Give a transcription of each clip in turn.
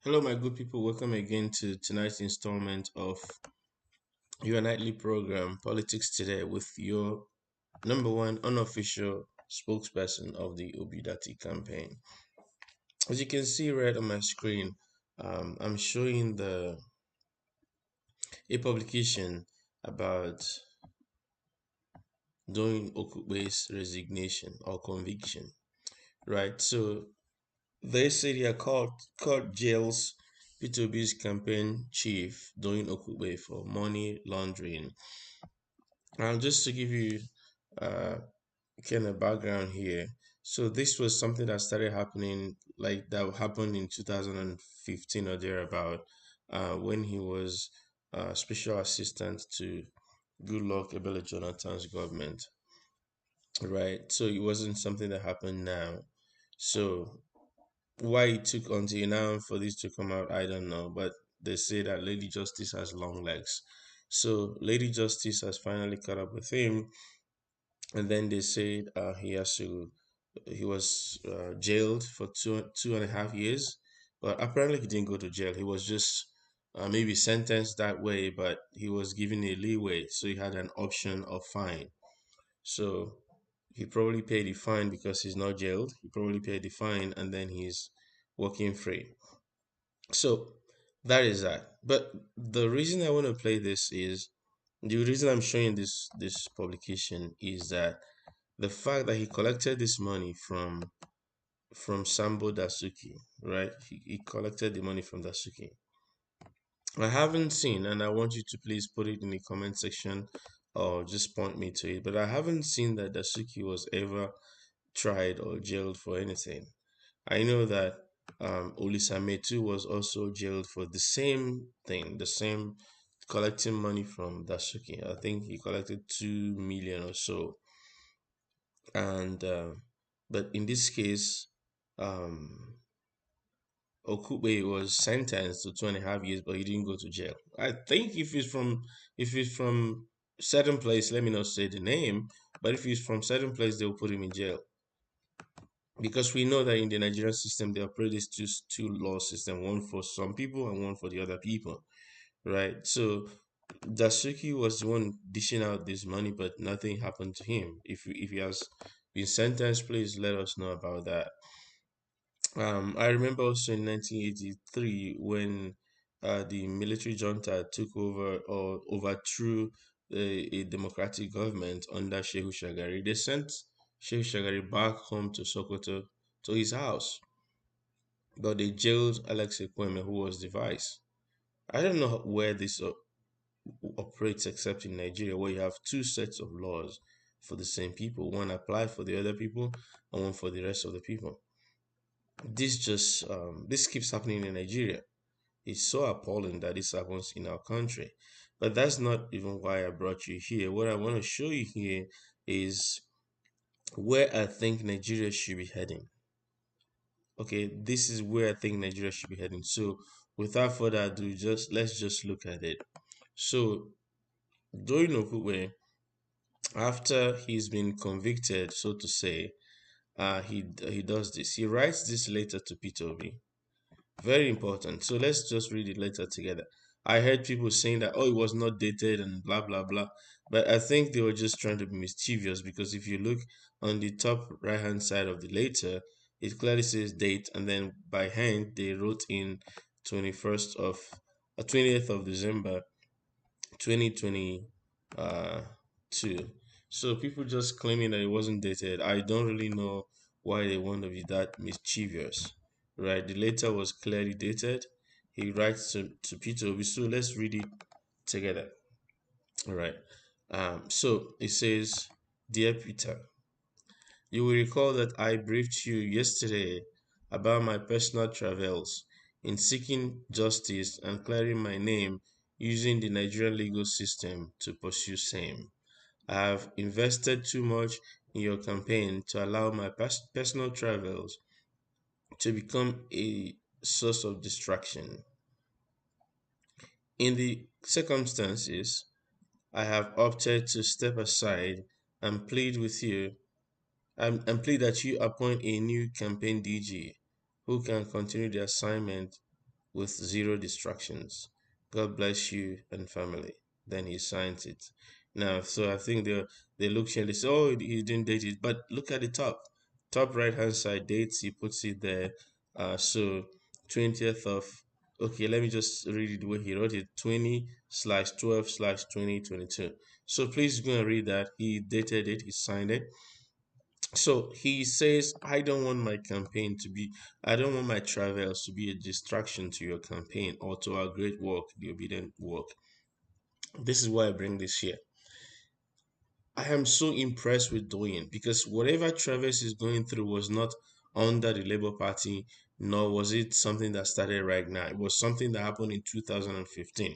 Hello, my good people. Welcome again to tonight's installment of your nightly program, Politics Today, with your number one unofficial spokesperson of the Obidati campaign. As you can see right on my screen, I'm showing the a publication about Doyin Okupe's resignation or conviction, right? So they say they are court jails P2B's campaign chief Doyin Okupe for money laundering. Just to give you uh, kind of background here, so this was something that started happening, like that happened in 2015 or thereabout, when he was special assistant to Goodluck Ebele Jonathan's government, right? So it wasn't something that happened now. So why it took until now for this to come out, I don't know. But they say that Lady Justice has long legs. So Lady Justice has finally caught up with him, and then they said he was jailed for two and a half years, but apparently he didn't go to jail. He was just maybe sentenced that way, but he was given a leeway, so he had an option of fine. So he probably paid the fine because he's not jailed. He probably paid the fine and then he's walking free. So that is that. But the reason I want to play this is the reason I'm showing this publication is that the fact that he collected this money from Sambo Dasuki, right? He collected the money from Dasuki. I haven't seen, and I want you to please put it in the comment section or just point me to it, but I haven't seen that Dasuki was ever tried or jailed for anything. I know that Olisametu was also jailed for the same thing, the same collecting money from Dasuki. I think he collected 2 million or so, and but in this case, um, Okupe was sentenced to 2.5 years, but he didn't go to jail. I think if he's from certain place, let me not say the name, but if he's from certain place, they'll put him in jail because we know that in the Nigerian system they operate this two law system, one for some people and one for the other people, right? So Dasuki was the one dishing out this money, but nothing happened to him. If he has been sentenced, please let us know about that. I remember also in 1983 when the military junta took over or overthrew a democratic government under Shehu Shagari. They sent Shehu Shagari back home to Sokoto to his house, but they jailed Alex Ekweme, who was the vice. I don't know where this operates except in Nigeria, where you have two sets of laws for the same people. One applied for the other people and one for the rest of the people. This keeps happening in Nigeria. It's so appalling that this happens in our country. But that's not even why I brought you here. What I want to show you here is where I think Nigeria should be heading. Okay, this is where I think Nigeria should be heading. So without further ado, let's just look at it. So Doyin Okupe, after he's been convicted, so to say, he does this. He writes this letter to P2B. Very important. So let's just read it later together. I heard people saying that, oh, it was not dated and blah, blah, blah. But I think they were just trying to be mischievous because if you look on the top right hand side of the letter, it clearly says date. And then by hand, they wrote in 21st of 20th of December 2022. So people just claiming that it wasn't dated. I don't really know why they want to be that mischievous, right? The letter was clearly dated. He writes to Peter Obi. So let's read it together. All right. So it says, Dear Peter, you will recall that I briefed you yesterday about my personal travails in seeking justice and clearing my name using the Nigerian legal system to pursue same. I have invested too much in your campaign to allow my personal travails to become a source of distraction. In the circumstances, I have opted to step aside and plead with you and plead that you appoint a new campaign DG who can continue the assignment with zero distractions. God bless you and family. Then he signs it. Now, so I think they look here and they say, oh, he didn't date it. But look at the top right hand side dates. He puts it there. So 20th of, okay, let me just read it the way he wrote it, 20/12/2022. So please go and read that. He dated it, he signed it. So he says, I don't want my travails to be a distraction to your campaign or to our great work, the obedient work. This is why I bring this here. I am so impressed with Doyin because whatever Travis is going through was not under the Labour Party, nor was it something that started right now. It was something that happened in 2015.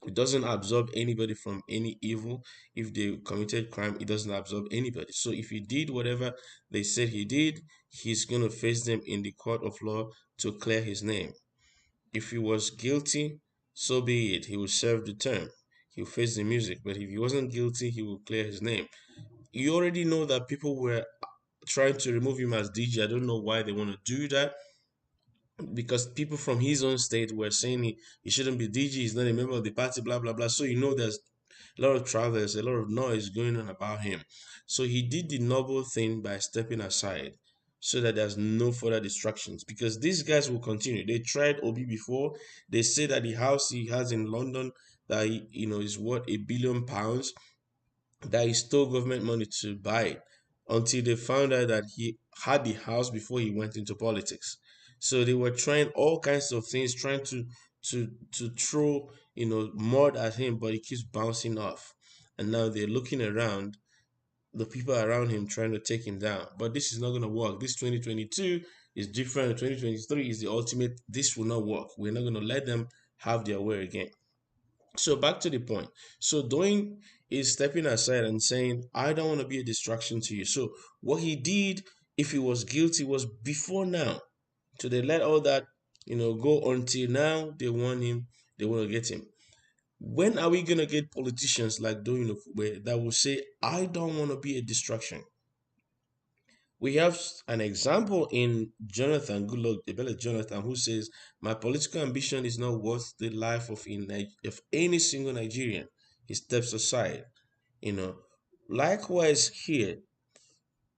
It doesn't absorb anybody from any evil. If they committed crime, it doesn't absorb anybody. So if he did whatever they said he did, he's going to face them in the court of law to clear his name. If he was guilty, so be it. He will serve the term. He'll face the music. But if he wasn't guilty, he will clear his name. You already know that people were trying to remove him as DG. I don't know why they want to do that because people from his own state were saying he shouldn't be DG, he's not a member of the party, blah, blah, blah. So you know there's a lot of travails, a lot of noise going on about him. So he did the noble thing by stepping aside so that there's no further distractions because these guys will continue. They tried Obi before. They say that the house he has in London that is worth £1 billion, that he stole government money to buy it until they found out that he had the house before he went into politics. So they were trying all kinds of things, trying to throw mud at him, but he keeps bouncing off. And now they're looking around, the people around him trying to take him down. But this is not going to work. This 2022 is different. 2023 is the ultimate. This will not work. We're not going to let them have their way again. So back to the point. So Doing is stepping aside and saying, I don't want to be a distraction to you. So what he did, if he was guilty, was before now. So they let all that, go until now. They want him, they want to get him. When are we gonna get politicians like Doyin Okupe that will say, I don't want to be a distraction? We have an example in Jonathan Goodluck, Ebele Jonathan, who says, my political ambition is not worth the life of any single Nigerian. He steps aside, you know. Likewise here,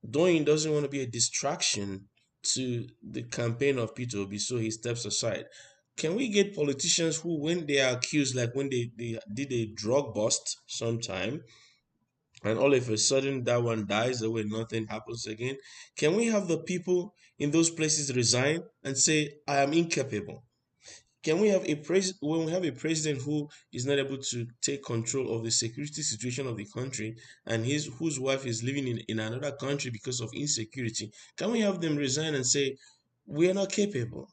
Doyin doesn't want to be a distraction to the campaign of Peter Obi, so he steps aside. Can we get politicians who, when they are accused, like when they did a drug bust sometime, and all of a sudden that one dies away, nothing happens again? Can we have the people in those places resign and say, I am incapable? Can we have when we have a president who is not able to take control of the security situation of the country and his whose wife is living in another country because of insecurity? Can we have them resign and say, we are not capable?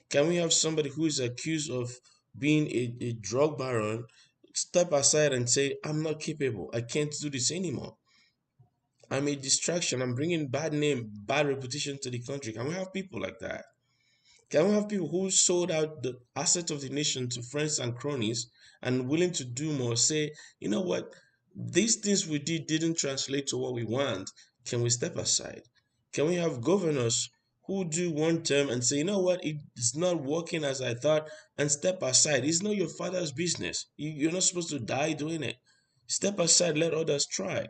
Can we have somebody who is accused of being a drug baron step aside and say, I'm not capable, I can't do this anymore, I'm a distraction, I'm bringing bad name, bad reputation to the country? Can we have people like that? Can we have people who sold out the assets of the nation to friends and cronies and willing to do more say, you know what, these things we didn't translate to what we want? Can we step aside? Can we have governors who do one term and say, you know what, it's not working as I thought, and step aside? It's not your father's business. You're not supposed to die doing it. Step aside, let others try.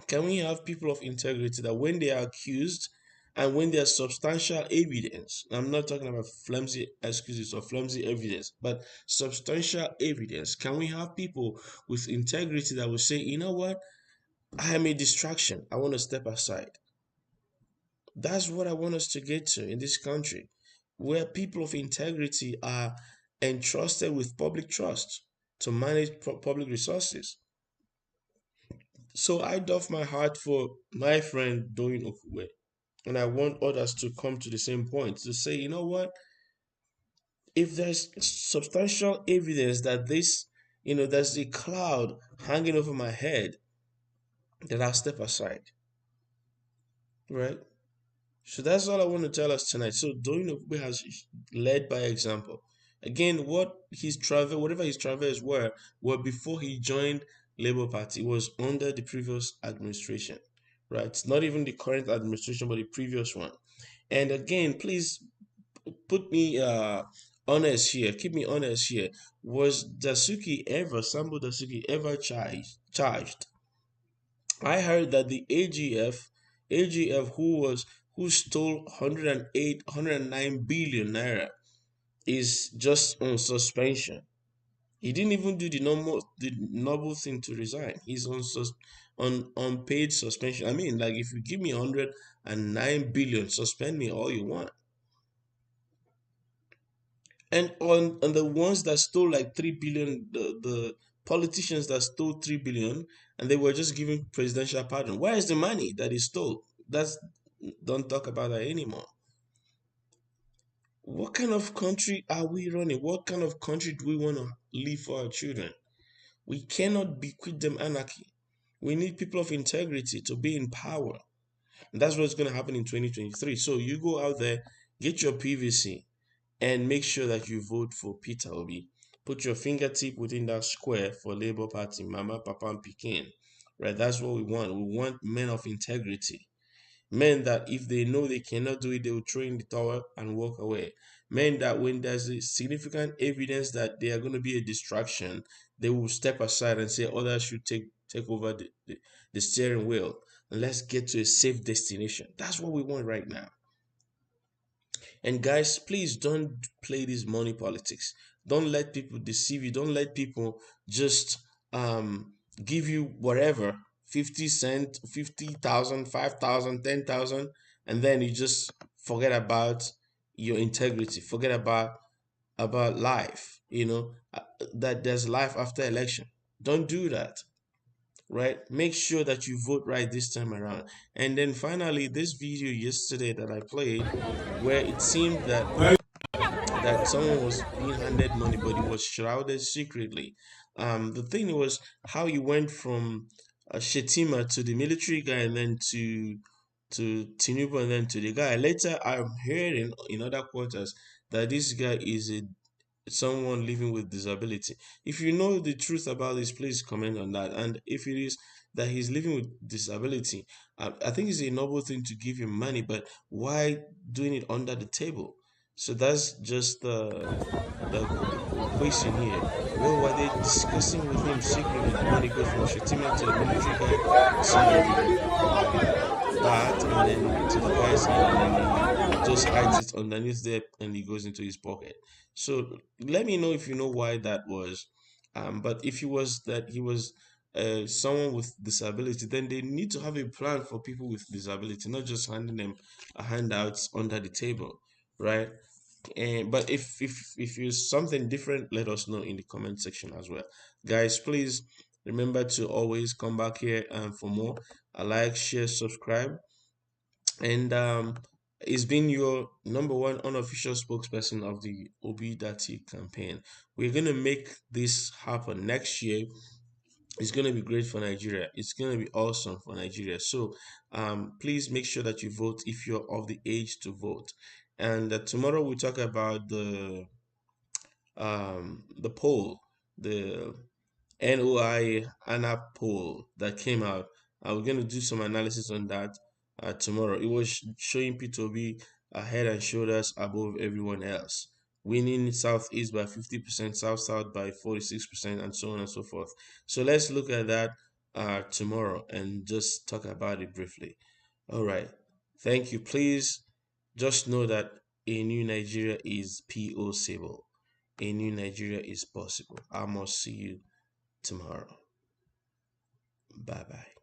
Can we have people of integrity that when they are accused and when there's substantial evidence, I'm not talking about flimsy excuses or flimsy evidence, but substantial evidence, can we have people with integrity that will say, you know what, I am a distraction, I want to step aside? That's what I want us to get to in this country, where people of integrity are entrusted with public trust to manage public resources. So I doff my heart for my friend Doyin Okupe, and I want others to come to the same point to say, you know what, if there's substantial evidence that there's a cloud hanging over my head, then I'll step aside, right? So that's all I want to tell us tonight. So Doyin Okupe has led by example. Again, whatever his travels were before he joined Labour Party. It was under the previous administration, right? Not even the current administration, but the previous one. And again, please, put me honest here, keep me honest here. Was Dasuki ever, Sambo Dasuki ever charged? I heard that the AGF who stole 108, 109 billion naira is just on suspension. He didn't even do the noble thing to resign. He's on unpaid suspension. I mean, like, if you give me 109 billion, suspend me all you want. And on the ones that stole like 3 billion, the politicians that stole 3 billion, and they were just giving presidential pardon. Where is the money that he stole? That's Don't talk about that anymore. What kind of country are we running? What kind of country do we want to leave for our children? We cannot bequeath them anarchy. We need people of integrity to be in power. And that's what's going to happen in 2023. So you go out there, get your PVC, and make sure that you vote for Peter Obi. Put your fingertip within that square for Labour Party, Mama, Papa, and Pikin. Right? That's what we want. We want men of integrity. Men that if they know they cannot do it, they will throw in the towel and walk away. Men that when there's a significant evidence that they are going to be a distraction, they will step aside and say others should take over the steering wheel. And let's get to a safe destination. That's what we want right now. And guys, please don't play this money politics. Don't let people deceive you. Don't let people just give you whatever 50 cent, 50,000, 5,000, 10,000, and then you just forget about your integrity. Forget about life. That there's life after election. Don't do that, right? Make sure that you vote right this time around. And then finally, this video yesterday that I played, where it seemed that someone was being handed money, but it was shrouded secretly. The thing was how you went from Shetima to the military guy, and then to Tinubu, and then to the guy. Later, I'm hearing in other quarters that this guy is someone living with disability. If you know the truth about this, please comment on that. And if it is that he's living with disability, I think it's a noble thing to give him money, but why doing it under the table? So that's just the question here. Well, were they discussing with him secretly when he goes from Shetima to the military guy to that, and then to the guy's hand, and then he just hides it underneath there and he goes into his pocket? So let me know if you know why that was. But if it was that he was someone with disability, then they need to have a plan for people with disability, not just handing them handouts under the table, right? But if you something different, let us know in the comment section as well, guys. Please remember to always come back here for more. Like, share, subscribe, and it's been your number one unofficial spokesperson of the Obi campaign. We're gonna make this happen next year. It's gonna be great for Nigeria. It's gonna be awesome for Nigeria. So please make sure that you vote if you're of the age to vote. And tomorrow we talk about the poll, the NOI ANA poll that came out. We're going to do some analysis on that tomorrow. It was showing P2B head and shoulders above everyone else, winning Southeast by 50%, South by 46%, and so on and so forth. So let's look at that tomorrow and just talk about it briefly. All right. Thank you. Please just know that a new Nigeria is possible. A new Nigeria is possible. I must see you tomorrow. Bye bye.